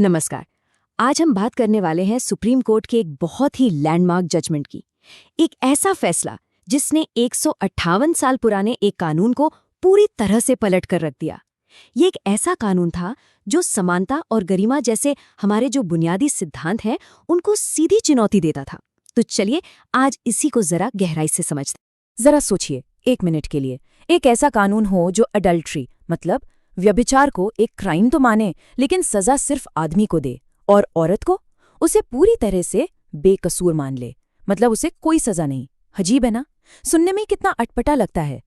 नमस्कार। आज हम बात करने वाले हैं सुप्रीम कोर्ट के एक बहुत ही लैंडमार्क जजमेंट की। एक ऐसा फैसला जिसने 158 साल पुराने एक कानून को पूरी तरह से पलट कर रख दिया। ये एक ऐसा कानून था जो समानता और गरिमा जैसे हमारे जो बुनियादी सिद्धांत हैं उनको सीधी चुनौती देता था। तो चलिए आज इसी को जरा गहराई से समझते। जरा सोचिए 1 मिनट के लिए, एक ऐसा कानून हो जो अडल्ट्री मतलब व्यभिचार को एक क्राइम तो माने, लेकिन सजा सिर्फ आदमी को दे और औरत को उसे पूरी तरह से बेकसूर मान ले, मतलब उसे कोई सजा नहीं। अजीब है ना? सुनने में कितना अटपटा लगता है।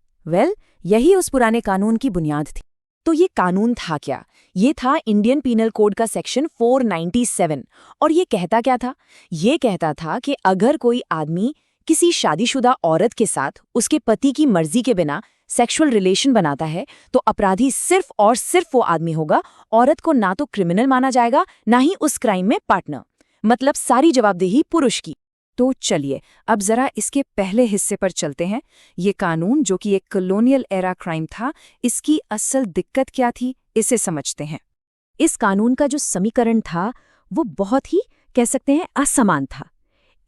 यही उस पुराने कानून की बुनियाद थी। तो ये कानून था क्या? ये था इंडियन पीनल कोड का सेक्शन 497। और ये कहता क्या था? ये कहता था कि अगर कोई आदमी किसी शादीशुदा औरत के साथ उसके पति की मर्जी के बिना सेक्सुअल रिलेशन बनाता है तो अपराधी सिर्फ और सिर्फ वो आदमी होगा। औरत को ना तो क्रिमिनल माना जाएगा, ना ही उस क्राइम में पार्टनर। मतलब सारी जवाबदेही पुरुष की। तो चलिए अब जरा इसके पहले हिस्से पर चलते हैं। ये कानून जो कि एक कॉलोनियल एरा क्राइम था, इसकी असल दिक्कत क्या थी, इसे समझते हैं। इस कानून का जो समीकरण था वो बहुत ही कह सकते हैं असमान था।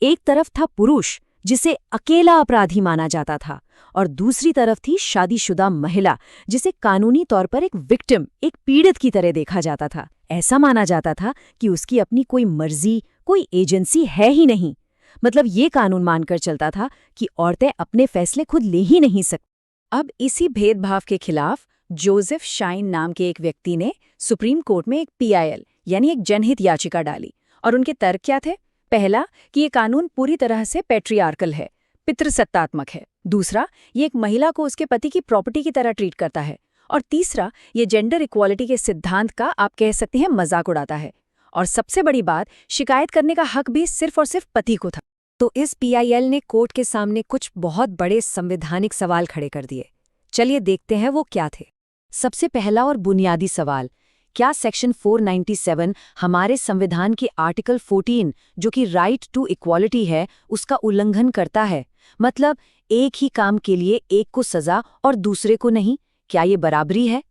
एक तरफ था पुरुष जिसे अकेला अपराधी माना जाता था, और दूसरी तरफ थी शादीशुदा महिला जिसे कानूनी तौर पर एक विक्टिम, एक पीड़ित की तरह देखा जाता था। ऐसा माना जाता था कि उसकी अपनी कोई मर्जी, कोई एजेंसी है ही नहीं। मतलब ये कानून मानकर चलता था कि औरतें अपने फैसले खुद ले ही नहीं सकती। अब इसी भेदभाव के खिलाफ जोसेफ शाइन नाम के एक व्यक्ति ने सुप्रीम कोर्ट में एक PIL यानी एक जनहित याचिका डाली। और उनके तर्क क्या थे? पहला कि ये कानून पूरी तरह से पैट्रियार्कल है, पितृसत्तात्मक है। दूसरा, ये एक महिला को उसके पति की प्रॉपर्टी की तरह ट्रीट करता है। और तीसरा, ये जेंडर इक्वालिटी के सिद्धांत का आप कह सकते हैं मजाक उड़ाता है। और सबसे बड़ी बात, शिकायत करने का हक भी सिर्फ और सिर्फ पति को था। तो इस PIL ने कोर्ट के सामने कुछ बहुत बड़े संवैधानिक सवाल खड़े कर दिए। चलिए देखते हैं वो क्या थे। सबसे पहला और बुनियादी सवाल, क्या सेक्शन 497 हमारे संविधान के आर्टिकल 14 जो कि राइट टू इक्वालिटी है उसका उल्लंघन करता है? मतलब एक ही काम के लिए एक को सजा और दूसरे को नहीं, क्या ये बराबरी है?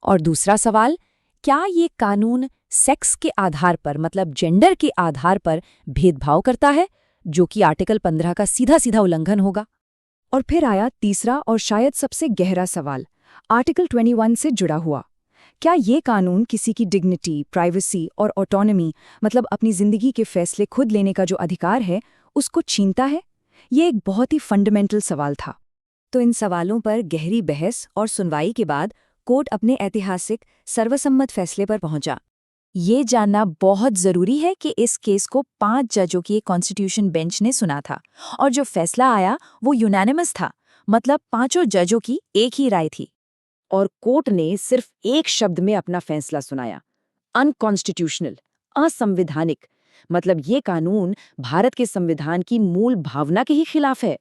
और दूसरा सवाल, क्या ये कानून सेक्स के आधार पर मतलब जेंडर के आधार पर भेदभाव करता है, जो कि आर्टिकल 15 का सीधा सीधा उल्लंघन होगा? और फिर आया तीसरा और शायद सबसे गहरा सवाल, आर्टिकल 21 से जुड़ा हुआ। क्या ये कानून किसी की डिग्निटी, प्राइवेसी और ऑटोनॉमी मतलब अपनी जिंदगी के फैसले खुद लेने का जो अधिकार है उसको छीनता है? ये एक बहुत ही फंडामेंटल सवाल था। तो इन सवालों पर गहरी बहस और सुनवाई के बाद कोर्ट अपने ऐतिहासिक सर्वसम्मत फैसले पर पहुंचा। ये जानना बहुत जरूरी है कि इस केस को 5 जजों की एक कॉन्स्टिट्यूशन बेंच ने सुना था, और जो फैसला आया वो यूनानिमस था। मतलब 5 जजों की एक ही राय थी। और कोर्ट ने सिर्फ एक शब्द में अपना फैसला सुनाया, अनकॉन्स्टिट्यूशनल, असंवैधानिक। मतलब ये कानून भारत के संविधान की मूल भावना के ही खिलाफ है।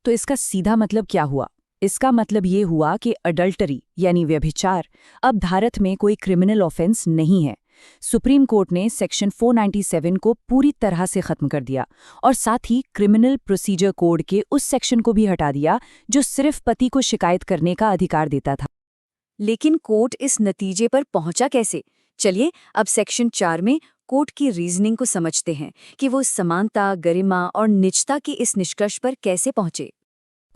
तो इसका सीधा मतलब क्या हुआ? इसका मतलब ये हुआ कि अडल्टरी यानी व्यभिचार अब भारत में कोई क्रिमिनल ऑफेंस नहीं है। सुप्रीम कोर्ट ने सेक्शन 497 को पूरी तरह से खत्म कर दिया, और साथ ही क्रिमिनल प्रोसीजर कोड के उस सेक्शन को भी हटा दिया जो सिर्फ पति को शिकायत करने का अधिकार देता था। लेकिन कोर्ट इस नतीजे पर पहुंचा कैसे? चलिए अब सेक्शन 4 में कोर्ट की रीजनिंग को समझते हैं कि वो समानता, गरिमा और निजता के इस निष्कर्ष पर कैसे पहुंचे।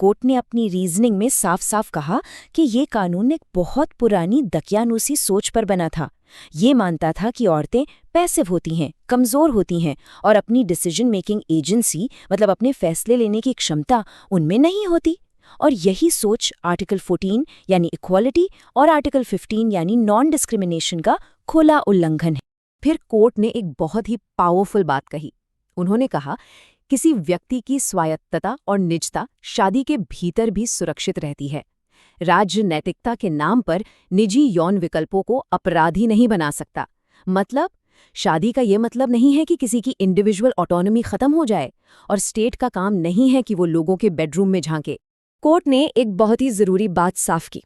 कोर्ट ने अपनी रीजनिंग में साफ साफ कहा कि ये कानून एक बहुत पुरानी दकियानूसी सोच पर बना था। ये मानता था कि औरतें पैसिव होती हैं, कमजोर होती हैं, और अपनी डिसीजन मेकिंग एजेंसी मतलब अपने फैसले लेने की क्षमता उनमें नहीं होती। और यही सोच आर्टिकल 14 यानी इक्वालिटी और आर्टिकल 15 यानी नॉन डिस्क्रिमिनेशन का खुला उल्लंघन है। फिर कोर्ट ने एक बहुत ही पावरफुल बात कही। उन्होंने कहा, किसी व्यक्ति की स्वायत्तता और निजता शादी के भीतर भी सुरक्षित रहती है। राज्य नैतिकता के नाम पर निजी यौन विकल्पों को अपराधी नहीं बना सकता। मतलब शादी का ये मतलब नहीं है कि किसी की इंडिविजुअल ऑटोनॉमी खत्म हो जाए, और स्टेट का काम नहीं है कि वो लोगों के बेडरूम में झांके। कोर्ट ने एक बहुत ही जरूरी बात साफ की,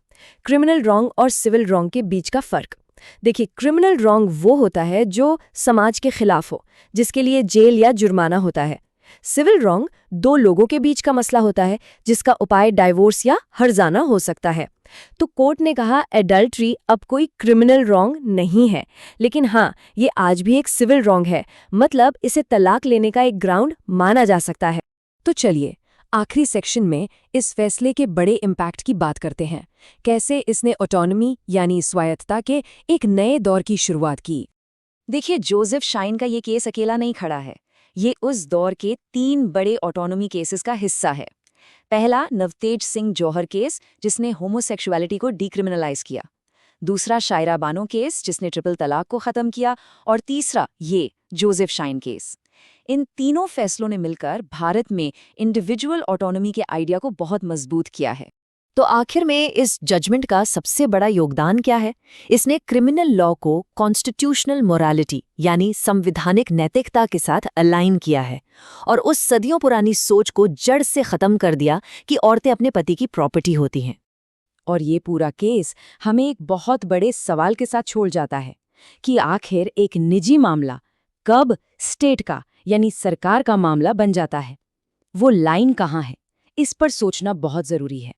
क्रिमिनल रॉन्ग और सिविल रॉन्ग के बीच का फर्क। देखिए, क्रिमिनल रॉन्ग वो होता है जो समाज के खिलाफ हो, जिसके लिए जेल या जुर्माना होता है। सिविल रॉन्ग 2 लोगों के बीच का मसला होता है, जिसका उपाय डाइवोर्स या हर्जाना हो सकता है। तो कोर्ट ने कहा एडल्ट्री अब कोई क्रिमिनल रॉन्ग नहीं है, लेकिन हाँ, ये आज भी एक सिविल रॉन्ग है, मतलब इसे तलाक लेने का एक ग्राउंड माना जा सकता है। तो चलिए आखिरी सेक्शन में इस फैसले के बड़े इम्पैक्ट की बात करते हैं, कैसे इसने ऑटोनॉमी यानी स्वायत्तता के एक नए दौर की शुरुआत की। देखिए, जोसेफ शाइन का ये केस अकेला नहीं खड़ा है। ये उस दौर के 3 बड़े ऑटोनॉमी केसेस का हिस्सा है। पहला, नवतेज सिंह जौहर केस, जिसने होमोसेक्सुअलिटी को डीक्रिमिनलाइज किया। दूसरा, शायरा बानो केस, जिसने ट्रिपल तलाक को खत्म किया। और तीसरा, ये जोसेफ शाइन केस। इन तीनों फैसलों ने मिलकर भारत में इंडिविजुअल ऑटोनॉमी के आइडिया को बहुत मजबूत किया है। तो आखिर में इस जजमेंट का सबसे बड़ा योगदान क्या है? इसने क्रिमिनल लॉ को कॉन्स्टिट्यूशनल मोरालिटी यानी संवैधानिक नैतिकता के साथ अलाइन किया है और उस सदियों पुरानी सोच को जड़ से खत्म कर दिया कि औरतें अपने पति की प्रॉपर्टी होती हैं। और ये पूरा केस हमें एक बहुत बड़े सवाल के साथ छोड़ जाता है कि आखिर एक निजी मामला कब स्टेट का यानी सरकार का मामला बन जाता है। वो लाइन कहाँ है? इस पर सोचना बहुत जरूरी है।